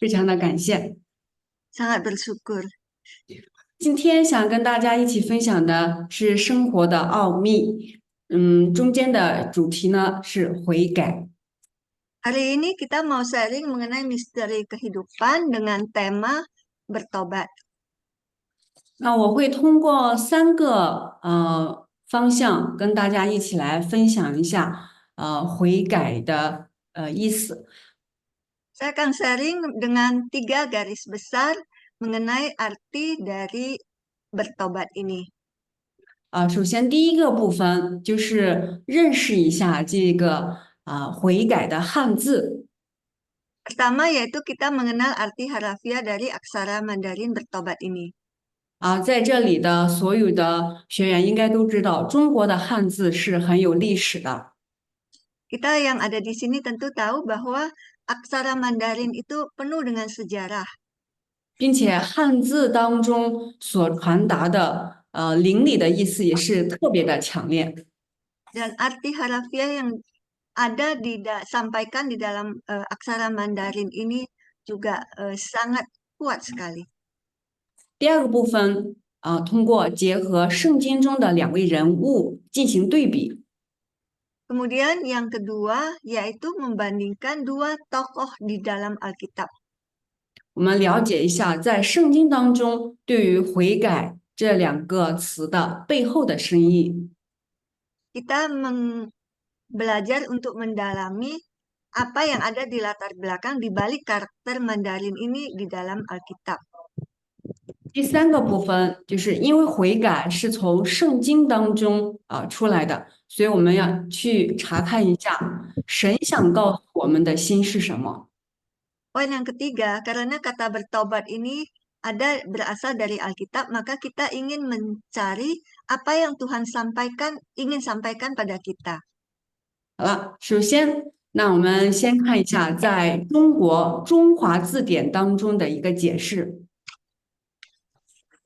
非常的感谢。Sangat bersyukur. 今天想跟大家一起分享的是生活的奥秘，中间的主题呢是悔改。Hari ini kita mau sharing mengenai misteri kehidupan dengan tema bertobat. 那我会通过三个方向跟大家一起来分享一下悔改的意思。Saya akan sharing dengan 3 garis besar mengenai arti dari bertobat ini. 首先第一个部分就是认识一下这个悔改的汉字。Pertama yaitu kita mengenal arti harafiah dari aksara Mandarin bertobat ini. 在这里的所有的学员应该都知道，中国的汉字是很有历史的，Kita yang ada di sini tentu tahu bahwa aksara Mandarin itu penuh dengan sejarah. 并且汉字当中所传达的灵里的意思也是特别的强烈。Dan arti harafiah yang ada sampaikan di dalam aksara Mandarin ini juga sangat kuat sekali. 第二个部分通过结合圣经中的两位人物进行对比， Kemudian yang kedua yaitu membandingkan 2 tokoh di dalam Alkitab. 我们了解一下在圣经当中对于悔改这两个词的背后的深意。Kita belajar untuk mendalami apa yang ada di latar belakang di balik karakter Mandarin ini di dalam Alkitab. 第三个部分就是因为悔改是从圣经当中出来的，所以我们要去查看一下神想告诉我们的心是什么。 Poin yang ketiga, karena kata bertobat ini berasal dari Alkitab, maka kita ingin mencari apa yang Tuhan ingin sampaikan pada kita. 好了，首先，那我们先看一下在中国中华字典当中的一个解释。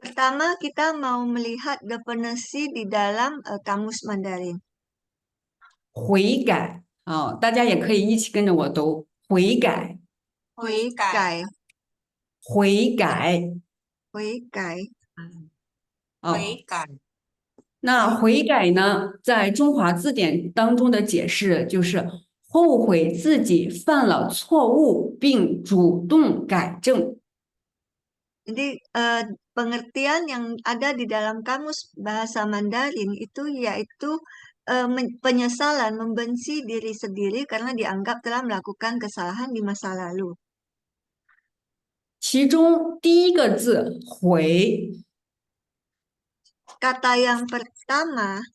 Pertama, kita mau melihat definisi di dalam Kamus Mandarin. 悔改大家也可以一起跟着我读悔改，悔改，悔改悔改。悔改。那悔改呢，在中华字典当中的解释就是后悔自己犯了错误，并主动改正。 Jadi pengertian yang ada di dalam kamus bahasa Mandarin itu yaitu penyesalan, membenci diri sendiri karena dianggap telah melakukan kesalahan di masa lalu. 其中第一个字悔 Kata yang pertama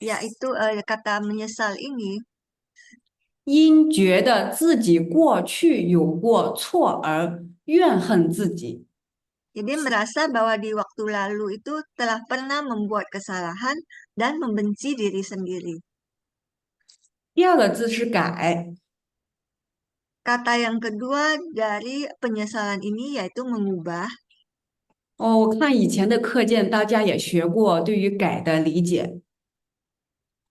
yaitu kata menyesal ini 因觉得自己过去有过错而怨恨自己。 jadi merasa bahwa di waktu lalu itu telah pernah membuat kesalahan dan membenci diri sendiri. 第二个字是改， Kata yang kedua dari penyesalan ini yaitu mengubah. 我看以前的课件大家也学过对于改的理解，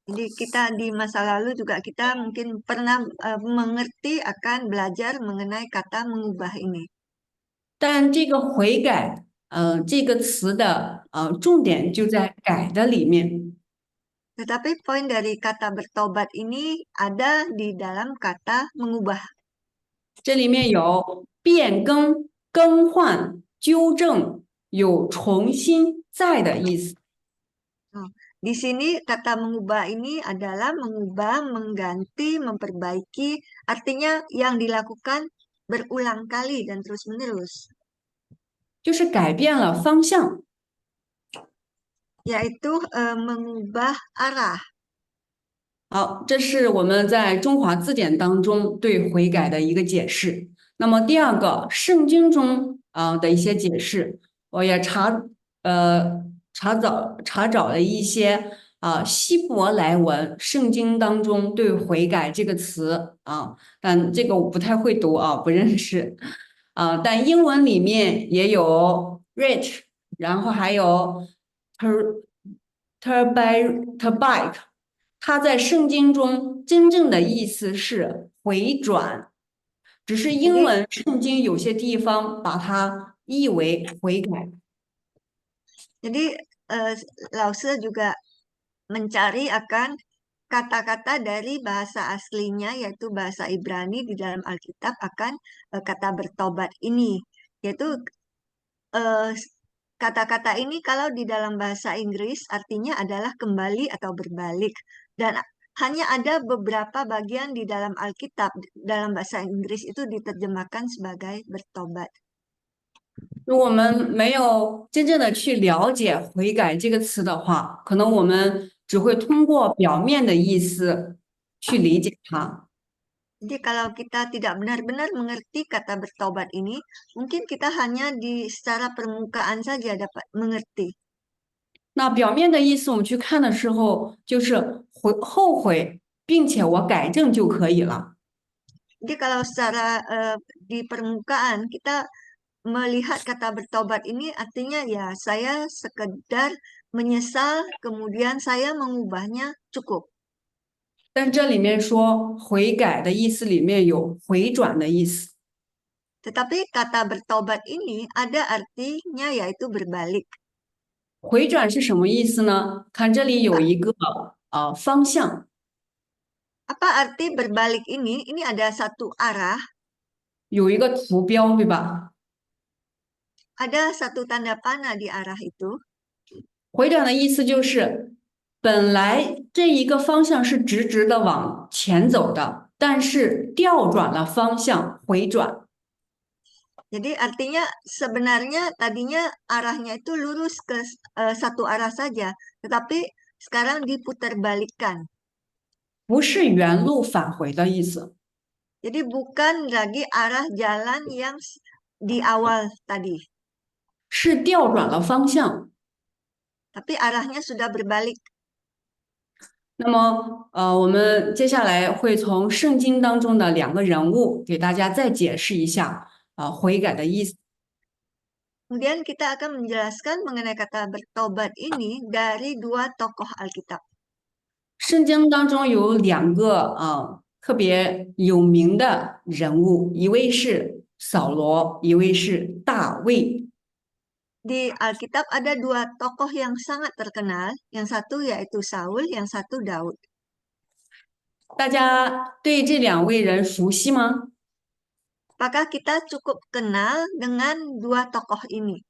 Jadi kita di masa lalu juga kita mungkin pernah mengerti akan belajar mengenai kata mengubah ini. 但这个悔改，这个词的重点就在改的里面。 Tetapi poin dari kata bertobat ini ada di dalam kata mengubah. 这里面有变更、更换、纠正，有重新再的意思。 Di sini kata mengubah ini adalah mengubah, mengganti, memperbaiki, artinya yang dilakukan berulang kali dan terus-menerus. 就是改变了方向。 Yaitu mengubah arah. 好，这是我们在中华字典当中对悔改的一个解释。那么第二个，圣经中的一些解释，我也查找了一些希伯来文圣经当中对悔改这个词但这个我不太会读不认识但英文里面也有 rich， 然后还有 turbite。 它在圣经中真正的意思是回转，只是英 Jadi 文圣经有些地方把它译为悔改。jadi eh, Lause juga mencari akan kata-kata dari bahasa aslinya yaitu bahasa Ibrani di dalam Alkitab akan kata bertobat ini, yaitu eh, kata-kata ini kalau di dalam bahasa Inggris artinya adalah kembali atau berbalik, dan hanya ada beberapa bagian di dalam Alkitab dalam bahasa Inggris itu diterjemahkan sebagai bertobat. 如果我们没有真正的去了解"悔改"这个词的话，可能我们只会通过表面的意思去理解它。Jadi kalau kita tidak benar-benar mengerti kata bertobat ini, mungkin kita hanya di secara permukaan saja dapat mengerti. 那表面的意思，我们去看的时候，就是后悔，并且我改正就可以了。Jadi kalau secara di permukaan kita melihat kata bertobat ini artinya ya saya sekedar menyesal, kemudian saya mengubahnya cukup. 但这里面说"悔改"的意思里面有回转的意思。Tetapi kata bertobat ini ada artinya yaitu berbalik. 回转是什么意思呢？看这里有一个方向，Apa arti berbalik ini? Ini ada satu arah, 有一个图标，对吧？ada satu tanda panah di arah itu. 回转的意思就是，本来这一个方向是直直的往前走的，但是调转了方向，回转。Jadi artinya sebenarnya tadinya arahnya itu lurus ke satu arah saja, tetapi sekarang diputarbalikkan. 不是原路返回的意思，Jadi bukan lagi arah jalan yang di awal tadi, 是调转了方向。tapi arahnya sudah berbalik. 那么，我们接下来会从圣经当中的两个人物给大家再解释一下悔改的意思。Kemudian kita akan menjelaskan mengenai kata bertobat ini dari dua tokoh Alkitab. 圣经当中有两个特别有名的人物，一位是扫罗，一位是大卫。Di Alkitab ada dua tokoh yang sangat terkenal, yang satu yaitu Saul, yang satu Daud. 大家对这两位人熟悉吗？ Apakah kita cukup kenal dengan dua tokoh ini?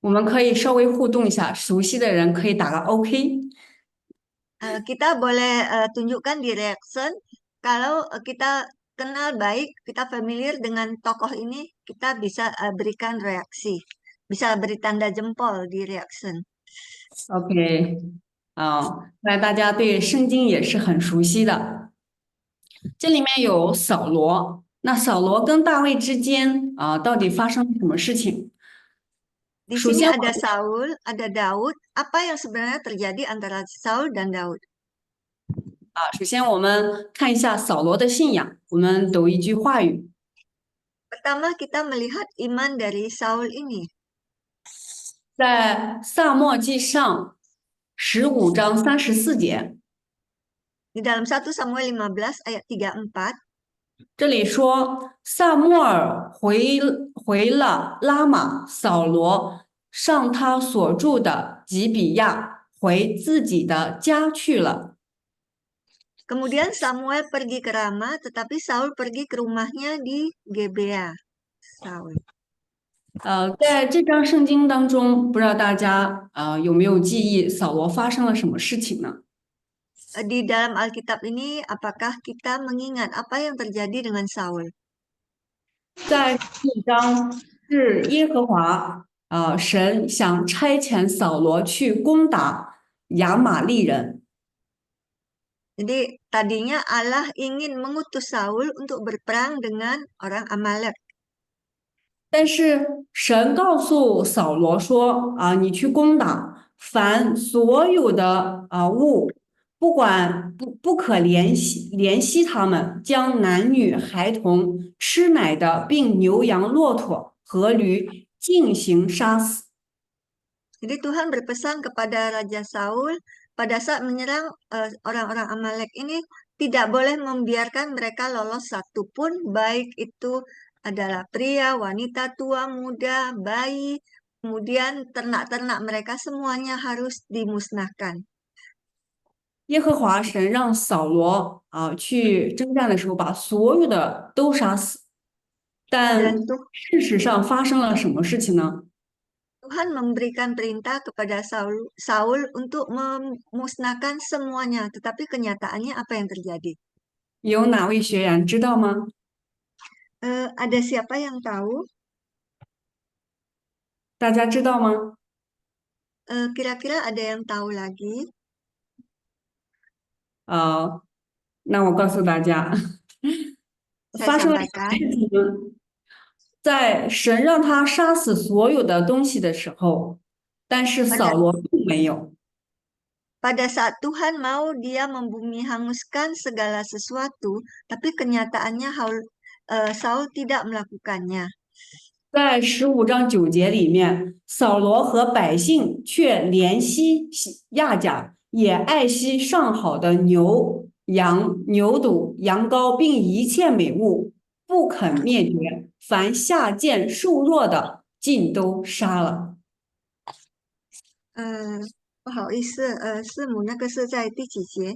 我们可以稍微互动一下，熟悉的人可以打个 OK。Kita boleh tunjukkan di reaction kalau kita kenal baik, kita familiar dengan tokoh ini, kita bisa berikan reaksi. Bisa beri tanda jempol di reaction. OK，那大家对圣经也是很熟悉的。这里面有扫罗，那扫罗跟大卫之间到底发生了什么事情？Di 首 sini 先，ada Saul, ada Daud. Apa yang sebenarnya terjadi antara Saul dan Daud? 首先我们看一下扫罗的信仰，我们读一句话语， Pertama kita melihat iman dari Saul ini. 在撒漠记上15章34节，Di dalam 1 Samuel 15 ayat 34, 这里说撒母耳回了拉玛，扫罗上他所住的吉比亚，回自己的家去了。 kemudian Samuel pergi ke Rama, tetapi Saul pergi ke rumahnya di Gebea. Saul. 在这章圣经当中，不知道大家有没有记忆，扫罗发生了什么事情呢？ Di dalam Alkitab ini, apakah kita mengingat apa yang terjadi dengan Saul? 在这章是耶和华神想差遣扫罗去攻打亚玛利人， Jadi tadinya Allah ingin mengutus Saul untuk berperang dengan orang Amalek. 但是神告诉扫罗说你去攻打，凡所有的物，不管不可怜惜他们，将男女孩童、吃奶的，并牛羊骆驼和驴进行杀死。 Jadi Tuhan berpesan kepada Raja Saul pada saat menyerang orang-orang Amalek ini, tidak boleh membiarkan mereka lolos satupun, baik itu adalah pria, wanita, tua, muda, bayi, kemudian ternak-ternak mereka semuanya harus dimusnahkan. 耶和华神让扫罗去征战的时候，把所有的都杀死。Dan但事实上发生了什么事情呢？Tuhan memberikan perintah kepada Saul untuk memusnahkan semuanya, tetapi kenyataannya apa yang terjadi? 有哪位学员知道吗？Ada siapa yang tahu? 大家知道吗？Kira-kira ada yang tahu lagi? 呃，那我告诉大家，Saya 发生了什么 sampaikan. 事情呢？在神让他杀死所有的东西的时候，但是Pada 扫罗并没有。pada saat Tuhan mau dia membumi hanguskan segala sesuatu, tapi kenyataannya Saul tidak melakukannya. 在15章9节里面，扫罗和百姓却怜惜亚甲，也爱惜上好的牛羊、牛犊、羊羔，并一切美物，不肯灭绝。凡下贱瘦弱的，尽都杀了。不好意思，师母，那个是在第几节？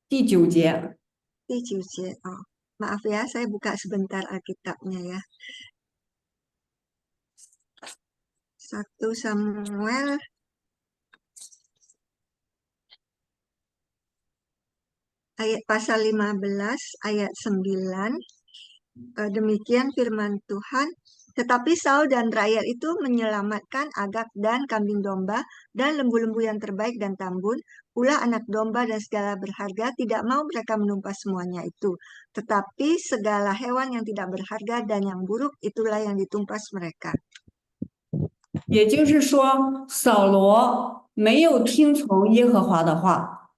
第9节，第9节啊。Maaf ya, saya buka sebentar Alkitabnya ya. 1 Samuel pasal 15 ayat 9. Demikian firman Tuhan. Tetapi Saul dan rakyat itu menyelamatkan Agag dan kambing domba dan lembu-lembu yang terbaik dan tambun, pula anak domba dan segala berharga. Tidak mau mereka menumpas semuanya itu. Tetapi segala hewan yang tidak berharga dan yang buruk itulah yang ditumpas mereka. 也就是说，扫罗没有听从耶和华的话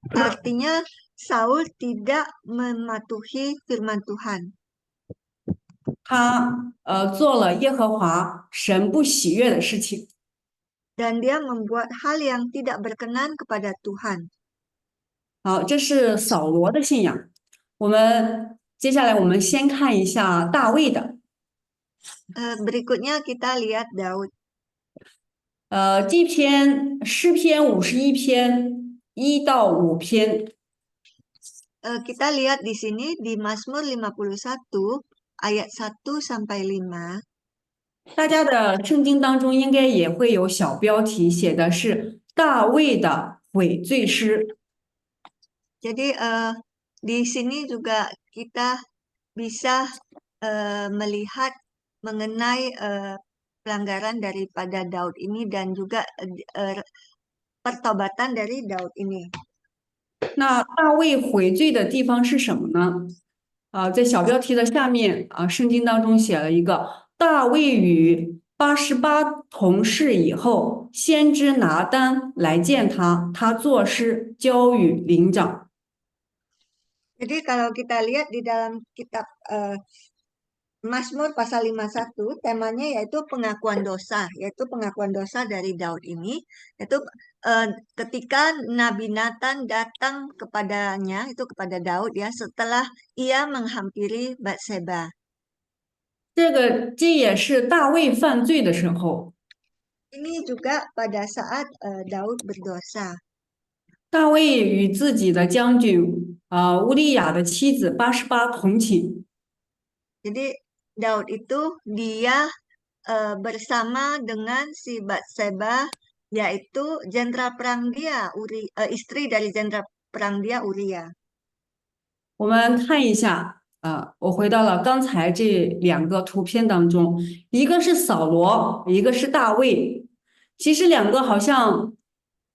，Artinya Saul tidak mematuhi firman Tuhan. 他做了耶和华神不喜悦的事情。Dan dia membuat hal yang tidak berkenan kepada Tuhan. 好，这是扫罗的信仰。接下来我们先看一下大卫的。Berikutnya kita lihat Daud. 这篇诗篇51篇1到5篇， Kita lihat di sini di Mazmur 51 ayat 1 sampai 5. 大家的圣经当中应该也会有小标题，写的是大卫的悔罪诗。 Jadi di sini juga kita bisa melihat mengenai pelanggaran daripada Daud ini dan juga pertobatan dari Daud ini. 那大卫悔罪的地方是什么呢？在小标题的下面圣经当中写了一个大卫与88同事以后，先知拿单来见他，他作诗交与灵长。 Jadi kalau kita lihat di dalam kitab Mazmur pasal 51, temanya yaitu pengakuan dosa, yaitu pengakuan dosa dari Daud ini, yaitu ketika Nabi Nathan datang kepadanya, itu kepada Daud ya, setelah ia menghampiri Batseba. 这也是大卫犯罪的时候， Ini juga pada saat Daud berdosa. 大卫与自己的将军乌利亚的妻子88同寝。 Jadi Daud itu dia bersama dengan si Batseba, yaitu jenderal perang dia, istri dari jenderal perang dia Uria. 我们看一下我回到了刚才这两个图片当中，一个是扫罗，一个是大卫。其实两个好像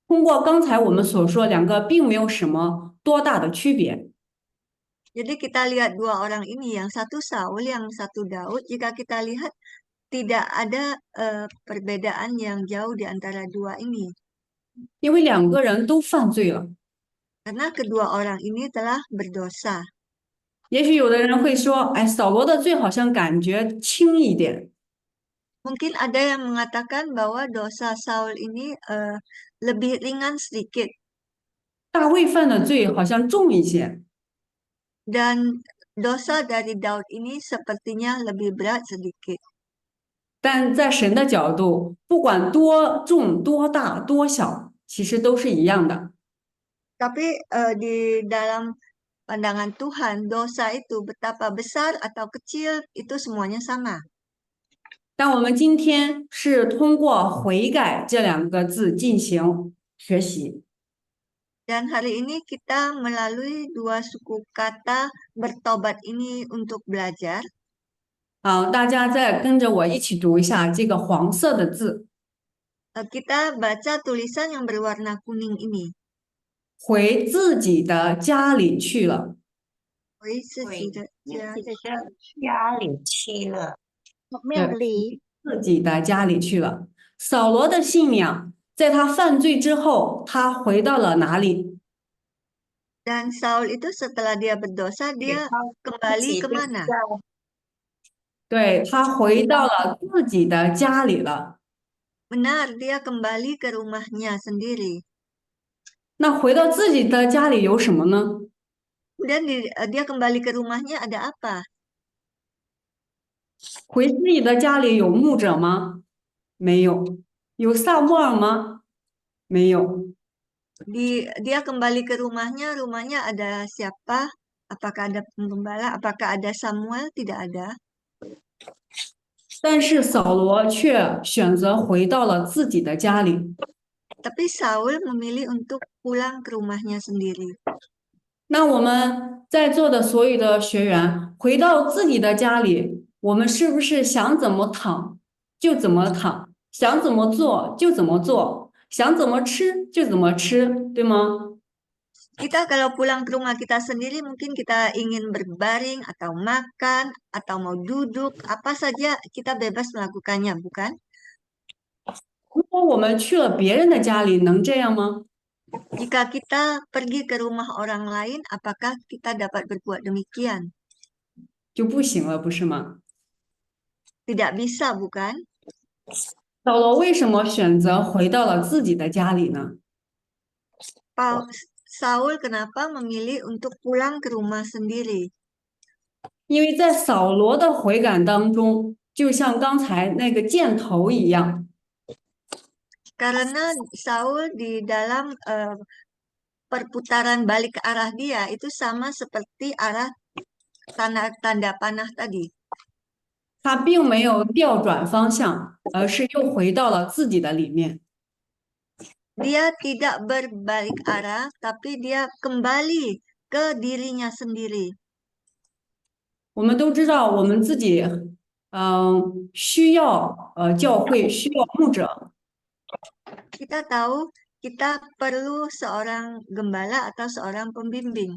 通过刚才我们所说，两个并没有什么多大的区别。 Jadi kita lihat dua orang ini, yang satu Saul, yang satu Daud. Jika kita lihat tidak ada perbedaan yang jauh di antara dua ini. 因为两个人都犯罪了。 Karena kedua orang ini telah berdosa. 也许有的人会说，哎，扫罗的罪好像感觉轻一点， Mungkin ada yang mengatakan bahwa dosa Saul ini lebih ringan sedikit. 大卫犯的罪好像重一些。Dan dosa dari Daud ini sepertinya lebih berat sedikit. 但在神的角度，不管多重、多大、多小，其实都是一样的。Tapi di dalam pandangan Tuhan, dosa itu betapa besar atau kecil itu semuanya sama. 但我们今天是通过"悔改"这2个字进行学习。Dan hari ini kita melalui dua suku kata bertobat ini untuk belajar. 大家再跟着我一起读一下这个黄色的字，Kita baca tulisan yang berwarna kuning ini. 回自己的家里去了。回自己的家自己的家里去了。对，自己的家里去了。扫罗的信仰，在他犯罪之后，他回到了哪里？ Dan Saul itu setelah dia berdosa, dia kembali 自己的 kemana? 家对，他回到了自己的家里了。 Benar, dia kembali ke rumahnya sendiri. 那回到自己的家里有什么呢？ Kemudian dia kembali ke rumahnya ada apa? 回自己的家里有牧者吗？没有。有撒母耳吗？没有。Dia kembali ke rumahnya ada siapa? Apakah ada penggembala? Apakah ada Samuel? Tidak ada. 但是扫罗却选择回到了自己的家里。 Tapi Saul memilih untuk pulang ke rumahnya sendiri. 那我们在座的所有的学员回到自己的家里，我们是不是想怎么躺就怎么躺，想怎么做就怎么做，想怎么吃就怎么吃，对吗？ Kita kalau pulang ke rumah kita sendiri mungkin kita ingin berbaring atau makan atau mau duduk, apa saja kita bebas melakukannya, bukan? 如果我们去了别人的家里，能这样吗？ Jika kita pergi ke rumah orang lain, apakah kita dapat berbuat demikian? 就不行了，不是吗？ Tidak bisa, bukan? 扫罗为什么选择回到了自己的家里呢？ Saul kenapa memilih untuk pulang ke rumah sendiri? 因为在扫罗的悔改当中，就像刚才那个箭头一样， Karena Saul di dalam perputaran balik ke arah dia itu sama seperti arah tanda panah tadi. 他并没有调转方向，而是又回到了自己的里面。 Dia tidak berbalik arah, tapi dia kembali ke dirinya sendiri. 我们都知道，我们自己，需要教会，需要牧者， Kita tahu kita perlu seorang gembala atau seorang pembimbing.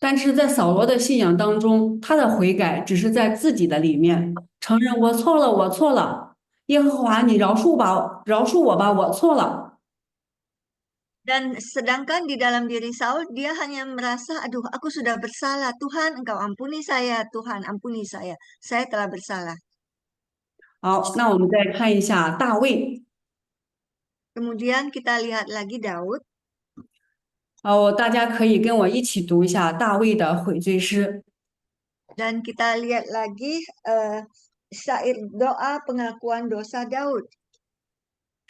但是在扫罗的信仰当中，他的悔改只是在自己的里面，承认我错了，我错了，耶和华，你饶恕吧，饶恕我吧，我错了。 Dan sedangkan di dalam diri Saul, dia hanya merasa, aduh, aku sudah bersalah. Tuhan, engkau ampuni saya. Tuhan, ampuni saya. Saya telah bersalah. 好，那我们再看一下大卫。 Kemudian kita lihat lagi Daud. 大家可以跟我一起读一下大卫的悔罪诗。 Dan kita lihat lagi syair doa pengakuan dosa Daud.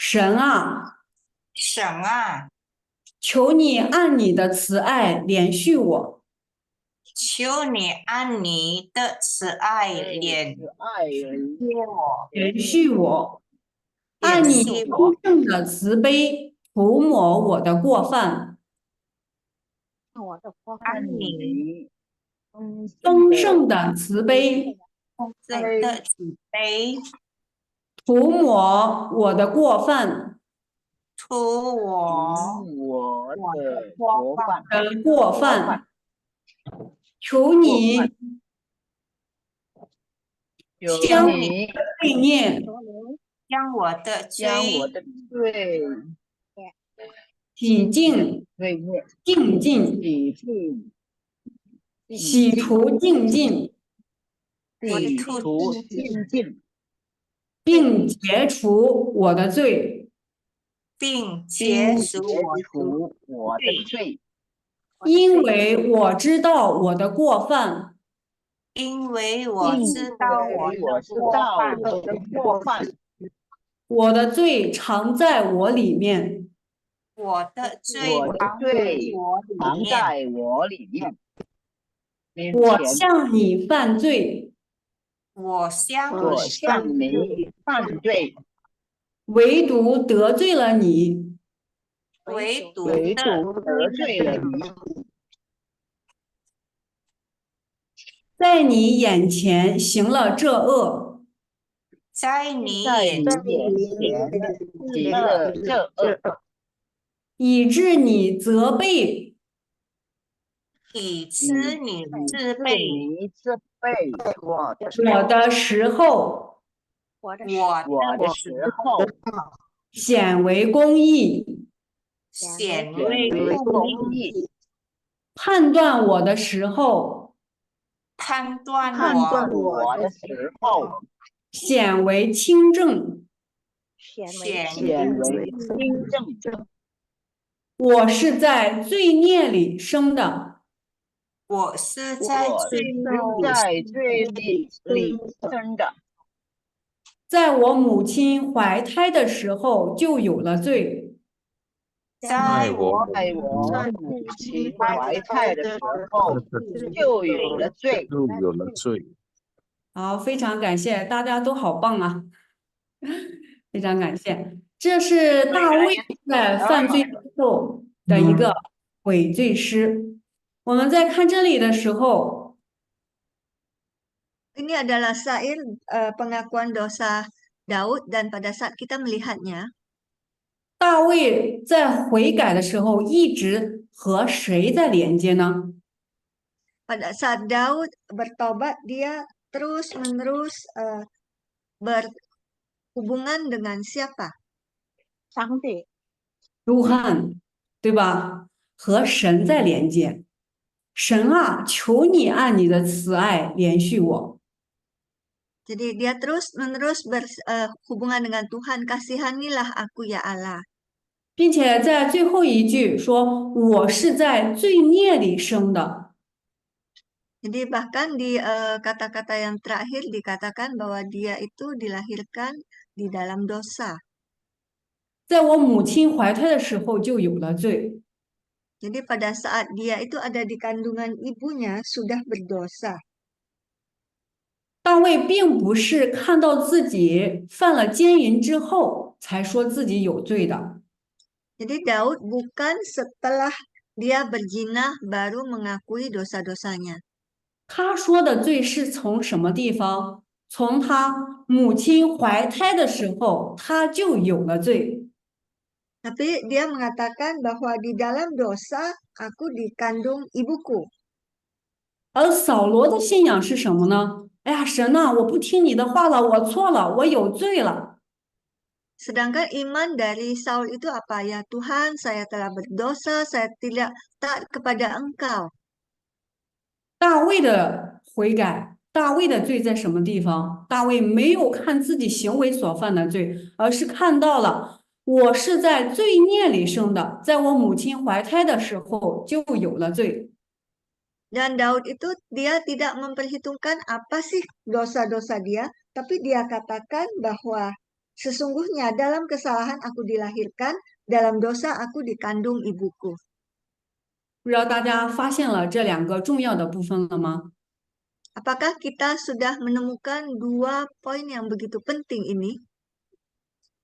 神啊，神啊，求你按你的慈爱怜恤我，求你按你的慈爱怜恤我，怜恤我，怜按你恤我，丰盛的慈悲涂抹我的过犯，按你丰盛的慈悲丰盛的慈悲涂抹我的过犯涂我的过犯，的过犯，求你将我的罪孽将我的罪洗净净尽，洗除净尽，并解除我的罪。并解除我的罪。因为我知道我的过犯，因为我知道我的过犯，我的罪常在我里面。我的罪藏在我里面。我向你犯罪，我向你犯罪，唯独得罪了你。唯独唯得独得罪了你，在你眼前行了这恶，在你在眼你眼前行了这恶，以致你责备以致你自卑你自备我的时候，我我的时候，显为公义；显显为为公公义，义，判断我的时候，判断我的时候，显为清正。显显为清正。我是在罪孽里生的，我是在我罪是在罪里生的，在我母亲怀胎的时候就有了罪。在我在我母亲怀胎的时候就有了罪。好，非常感谢，大家都好棒啊！非常感谢，这是大卫在犯罪之后的一个悔罪诗。我们在看这里的时候， Ini adalah syair pengakuan dosa Daud dan pada saat kita melihatnya, 大卫在悔改的时候一直和谁在连接呢？ pada saat Daud bertobat dia terus-menerus berhubungan dengan siapa? 约翰，对吧？和神在连接。神啊，求你按你的慈爱连续我。 Jadi dia terus-menerus berhubungan dengan Tuhan, kasihanilah aku ya Allah. 并且在最后一句说：“我是在罪孽里生的。” Jadi bahkan di kata-kata yang terakhir dikatakan bahwa dia itu dilahirkan di dalam dosa. 在我母亲怀胎的时候就有了罪。 Jadi pada saat dia itu ada di kandungan ibunya sudah berdosa. 大卫并不是看到自己犯了奸淫之后才说自己有罪的， Jadi Daud bukan setelah dia berzina baru mengakui dosa-dosanya. 他说的罪是从什么地方？从他母亲怀胎的时候他就有了罪。 Tapi dia mengatakan bahwa di dalam dosa aku dikandung ibuku. 而扫罗的信仰是什么呢？哎呀，神呐，我不听你的话了，我错了，我有罪了。 Sedangkan iman dari Saul itu apa ya? Tuhan, saya telah berdosa, saya tidak taat kepada Engkau. 大卫的悔改，大卫的罪在什么地方？大卫没有看自己行为所犯的罪，而是看到了我是在罪孽里生的，在我母亲怀胎的时候就有了罪。 Dan Daud itu dia tidak memperhitungkan apa sih dosa-dosa dia, tapi dia katakan bahwa sesungguhnya dalam kesalahan aku dilahirkan, dalam dosa aku dikandung ibuku. 不知道大家发现了这两个重要的部分了吗？ Apakah kita sudah menemukan dua poin yang begitu penting ini?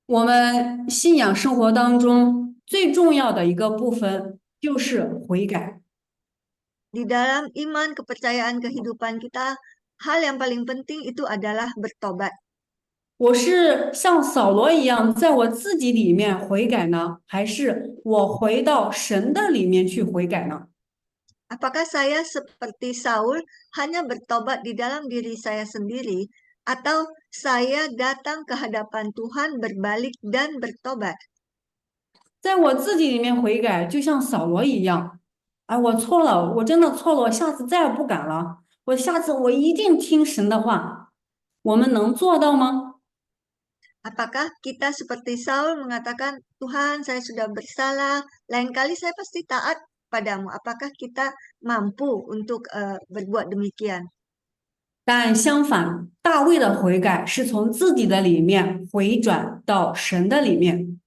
我们信仰生活当中最重要的一个部分就是悔改。 Di dalam iman kepercayaan kehidupan kita, hal yang paling penting itu adalah bertobat. 我是像扫罗一样在我自己里面悔改呢，还是我回到神的里面去悔改呢？ Apakah saya seperti Saul hanya bertobat di dalam diri saya sendiri, atau saya datang ke hadapan Tuhan berbalik dan bertobat? 在我自己里面悔改，就像扫罗一样，哎，我错了，我真的错了，我下次再也不敢了，我下次我一定听神的话。我们能做到吗？ Apakah kita seperti Saul mengatakan, Tuhan saya sudah bersalah, lain kali saya pasti taat padamu. Apakah kita mampu untuk berbuat demikian? 但相反，大卫的悔改是从自己的里面回转到神的里面。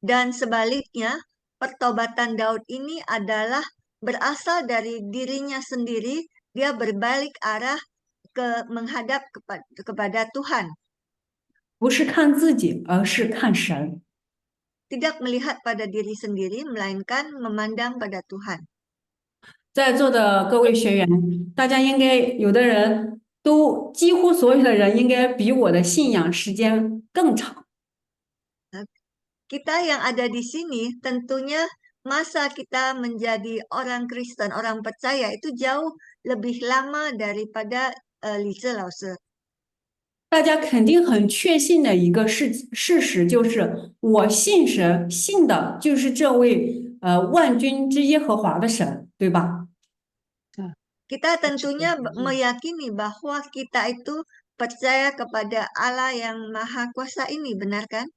Dan sebaliknya, pertobatan Daud ini adalah berasal dari dirinya sendiri, dia berbalik arah menghadap kepada Tuhan. 不是看自己，而是看神。 Tidak melihat pada diri sendiri, melainkan memandang pada Tuhan. 在座的各位学员，大家应该有的人都几乎所有的人应该比我的信仰时间更长。 Kita yang ada di sini tentunya masa kita menjadi orang Kristen, orang percaya itu jauh lebih lama daripada Lise Lause. 大家肯定很确信的一个事实就是，我信神，信的就是这位万军之耶和华的神，对吧？ Kita tentunya meyakini bahwa kita itu percaya kepada Allah yang Maha Kuasa ini, benar kan?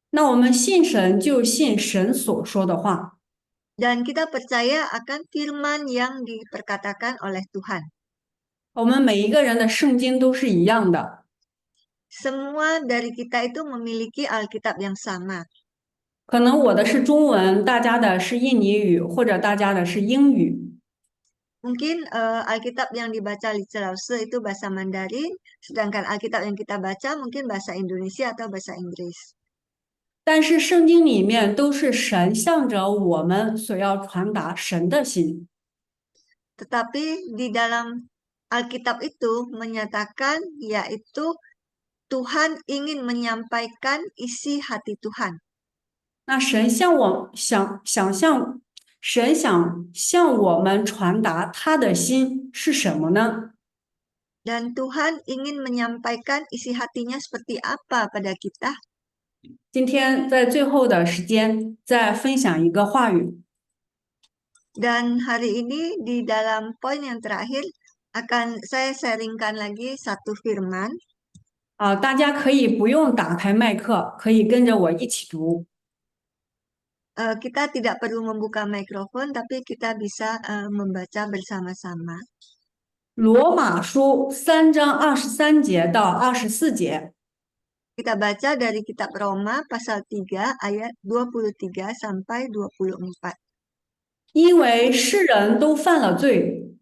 那我们信神就信神所说的话。 Dan kita percaya akan firman yang diperkatakan oleh Tuhan. 我们每一个人的圣经都是一样的。 Semua dari kita itu memiliki Alkitab yang sama. 可能我的是中文，大家的是印尼语，或者大家的是英语。 Mungkin Alkitab yang dibaca Lise Lause itu bahasa Mandarin, sedangkan Alkitab yang kita baca mungkin bahasa Indonesia atau bahasa Inggris. 但是圣经里面都是神向着我们所要传达神的心。 Tetapi di dalam Alkitab itu menyatakan yaitu Tuhan ingin menyampaikan isi hati Tuhan. 那神向我们传达他的心是什么呢？ Dan Tuhan ingin menyampaikan isi hatinya seperti apa pada kita. 今天在最后的时间再分享一个话语。 Dan hari ini di dalam poin yang terakhir akan saya sharingkan lagi satu firman. 大家可以不用打开麦克，可以跟着我一起读。 Kita tidak perlu membuka mikrofon, tapi kita bisa membaca bersama-sama. 罗马书3章23节到24节。 Kita baca dari kitab Roma pasal 3 ayat 23 sampai 24. 因为世人都犯了罪，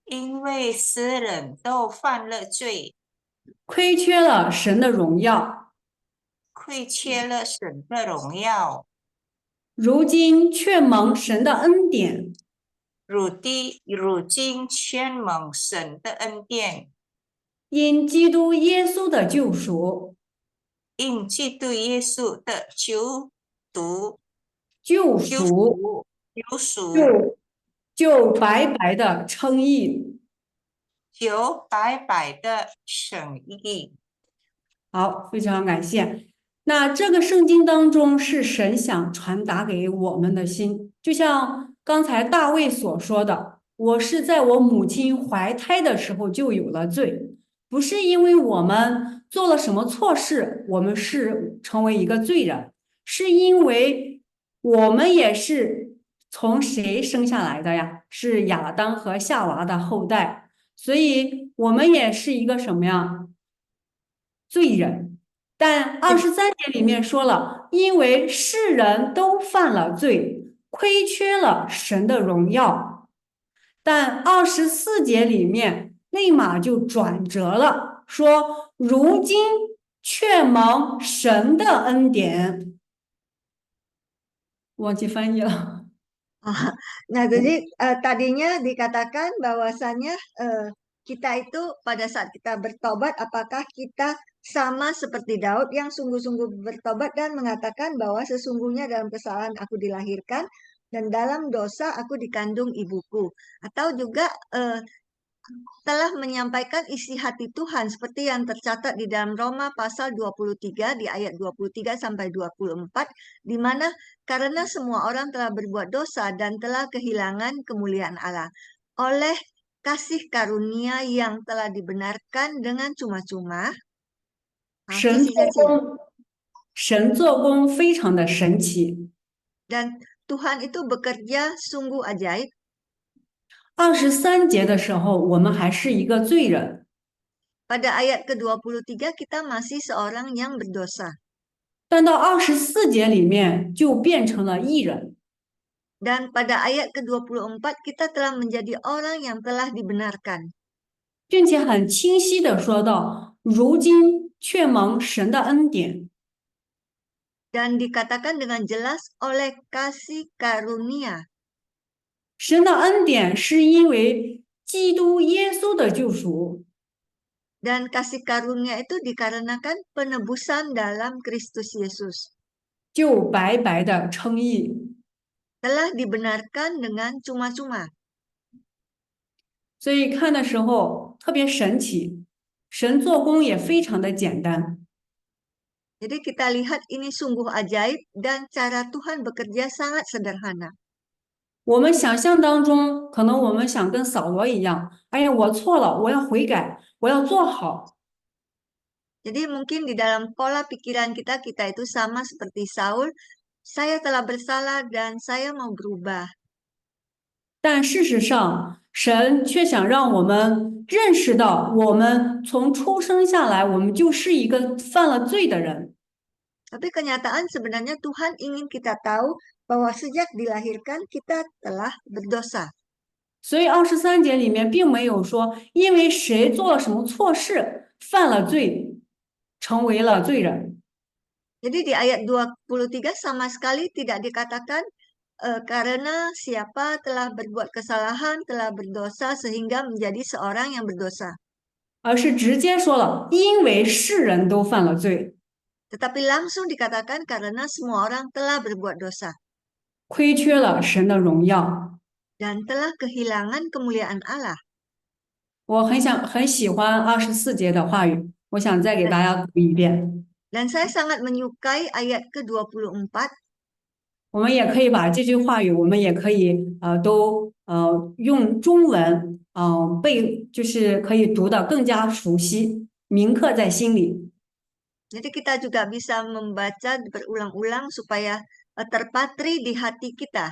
因为世人都犯了罪，亏缺了神的荣耀，亏缺了神的荣耀，如今却蒙神的恩典，如今全蒙神的恩典，因基督耶稣的救赎，因基督耶稣的救赎，救救赎就白白的称义。就白白的诚意。好，非常感谢。那这个圣经当中是神想传达给我们的心，就像刚才大卫所说的：“我是在我母亲怀胎的时候就有了罪，不是因为我们做了什么错事，我们是成为一个罪人，是因为我们也是从谁生下来的呀？是亚当和夏娃的后代，所以我们也是一个什么呀？罪人。”但23节里面说了，因为世人都犯了罪，亏缺了神的荣耀。但24节里面立马就转折了，说如今却蒙神的恩典。忘记翻译了。Nah, jadi tadinya dikatakan bahwasannya kita itu pada saat kita bertobat, apakah kita sama seperti Daud yang sungguh-sungguh bertobat dan mengatakan bahwa sesungguhnya dalam kesalahan aku dilahirkan dan dalam dosa aku dikandung ibuku. Atau juga telah menyampaikan isi hati Tuhan seperti yang tercatat di dalam Roma pasal 23 di ayat 23 sampai 24, di mana karena semua orang telah berbuat dosa dan telah kehilangan kemuliaan Allah oleh kasih karunia yang telah dibenarkan dengan cuma-cuma. 神做工非常的神奇。 Dan Tuhan itu bekerja sungguh ajaib. 23节的时候，我们还是一个罪人， Pada ayat ke-23 kita masih seorang yang berdosa. 但到24节里面就变成了义人。 Dan pada ayat ke-24 kita telah menjadi orang yang telah dibenarkan. 并且很清晰的说到，如今却蒙神的恩典。 Dan dikatakan dengan jelas oleh kasih karunia. 神的恩典是因为基督耶稣的救赎， Dan kasih karunia itu dikarenakan penebusan dalam Kristus Yesus. 就白白的称义。 Telah dibenarkan dengan cuma-cuma. 所以看的时候特别神奇，神做工也非常的简单。 Jadi kita lihat ini sungguh ajaib dan cara Tuhan bekerja sangat sederhana. 我们想象当中，可能我们想跟扫罗一样，哎呀，我错了，我要悔改，我要做好。 Jadi mungkin di dalam pola pikiran kita itu sama seperti Saul. Saya telah bersalah dan saya mau berubah. 但事实上，神却想让我们认识到，我们从出生下来，我们就是一个犯了罪的人。 Tapi kenyataan sebenarnya Tuhan ingin kita tahu bahwa sejak dilahirkan kita telah berdosa. 所以23节里面并没有说，因为谁做了什么错事，犯了罪，成为了罪人。 Jadi di ayat 23 sama sekali tidak dikatakan karena siapa telah berbuat kesalahan, telah berdosa sehingga menjadi seorang yang berdosa. 而是直接说了，因为世人都犯了罪， Tetapi langsung dikatakan karena semua orang telah berbuat dosa 亏缺了神的荣耀。 dan telah kehilangan kemuliaan Allah. 我很喜欢24节的话语，我想再给大家读一遍。 Dan saya sangat menyukai ayat ke-24. 我们也可以把这句话语，我们也可以都用中文背，就是可以读得更加熟悉，铭刻在心里。 Jadi kita juga bisa membaca berulang-ulang supaya terpatri di hati kita.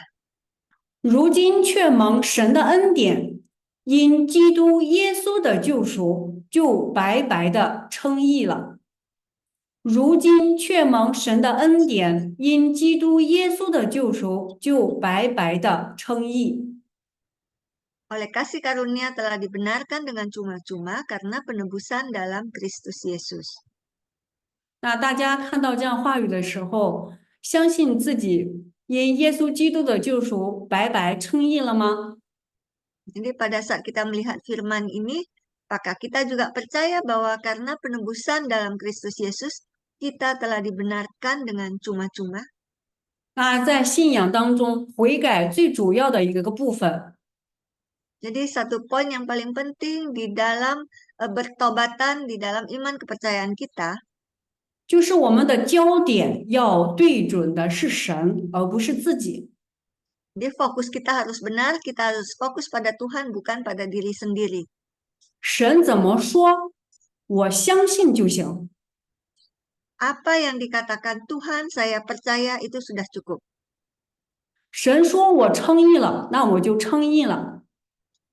如今却蒙神的恩典，因基督耶稣的救赎，就白白的称义了。 如今却蒙神的恩典，因基督耶稣的救赎，就白白的称义。 Oleh kasih karunia telah dibenarkan dengan cuma-cuma karena penebusan dalam Kristus Yesus. 那大家看到这样话语的时候，相信自己因耶稣基督的救赎白白称义了吗？ Jadi pada saat kita melihat firman ini, apakah kita juga percaya bahwa karena penebusan dalam Kristus Yesus, kita telah dibenarkan dengan cuma-cuma? 那在信仰当中，悔改最主要的一个部分， Jadi satu poin yang paling penting di dalam bertobatan, di dalam iman kepercayaan kita, 就是我们的焦点要对准的是神，而不是自己。 jadi fokus kita harus benar, kita harus fokus pada Tuhan, bukan pada diri sendiri. 神怎么说，我相信就行。 Apa yang dikatakan Tuhan, saya percaya itu sudah cukup. 神说我称义了，那我就称义了。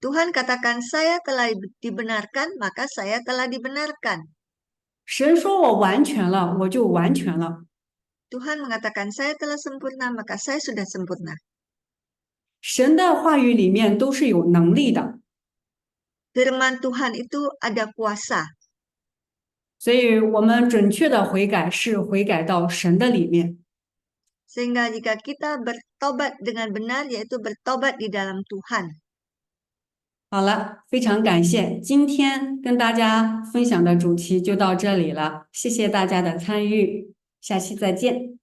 Tuhan katakan saya telah dibenarkan, maka saya telah dibenarkan. 神说我完全了，我就完全了。 Tuhan mengatakan saya telah sempurna, maka saya sudah sempurna. 神的话语里面都是有能力的， Firman Tuhan itu ada kuasa. 所以我们准确的悔改是悔改到神的里面。 Sehingga jika kita bertobat dengan benar, yaitu bertobat di dalam Tuhan. 好了，非常感谢今天跟大家分享的主题就到这里了，谢谢大家的参与，下期再见。